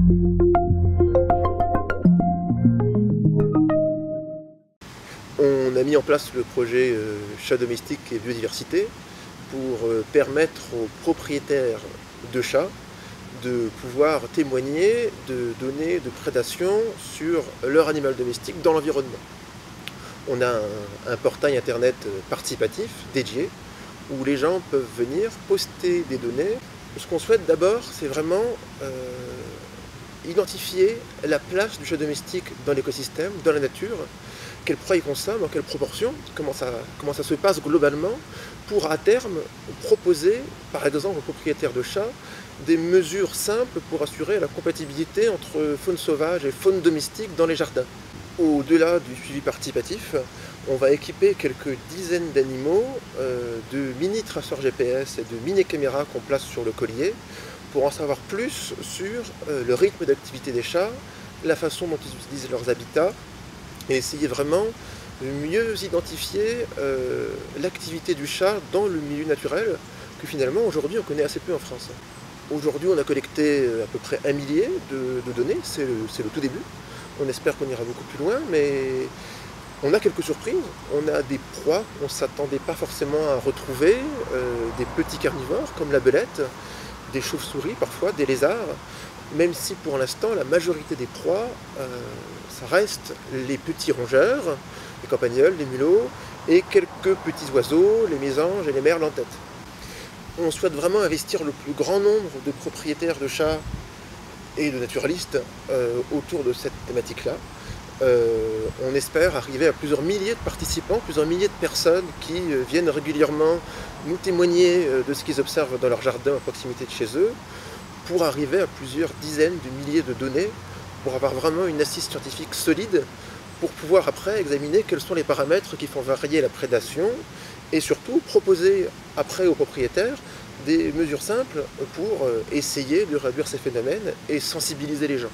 On a mis en place le projet Chat domestique et biodiversité pour permettre aux propriétaires de chats de pouvoir témoigner de données de prédation sur leur animal domestique dans l'environnement. On a un portail internet participatif dédié où les gens peuvent venir poster des données. Ce qu'on souhaite d'abord, c'est vraiment identifier la place du chat domestique dans l'écosystème, dans la nature, quelle proie il consomme, en quelle proportion, comment ça se passe globalement, pour à terme proposer, par exemple aux propriétaires de chats, des mesures simples pour assurer la compatibilité entre faune sauvage et faune domestique dans les jardins. Au-delà du suivi participatif, on va équiper quelques dizaines d'animaux de mini traceurs GPS et de mini caméras qu'on place sur le collier pour en savoir plus sur le rythme d'activité des chats, la façon dont ils utilisent leurs habitats et essayer vraiment de mieux identifier l'activité du chat dans le milieu naturel que finalement aujourd'hui on connaît assez peu en France. Aujourd'hui on a collecté à peu près 1 millier de données, c'est le tout début. On espère qu'on ira beaucoup plus loin, mais on a quelques surprises. On a des proies qu'on ne s'attendait pas forcément à retrouver, des petits carnivores comme la belette, des chauves-souris parfois, des lézards, même si pour l'instant la majorité des proies, ça reste les petits rongeurs, les campagnols, les mulots, et quelques petits oiseaux, les mésanges et les merles en tête. On souhaite vraiment investir le plus grand nombre de propriétaires de chats et de naturalistes autour de cette thématique-là. On espère arriver à plusieurs milliers de participants, plusieurs milliers de personnes qui viennent régulièrement nous témoigner de ce qu'ils observent dans leur jardin à proximité de chez eux, pour arriver à plusieurs dizaines de milliers de données, pour avoir vraiment une assise scientifique solide, pour pouvoir après examiner quels sont les paramètres qui font varier la prédation, et surtout proposer après aux propriétaires des mesures simples pour essayer de réduire ces phénomènes et sensibiliser les gens.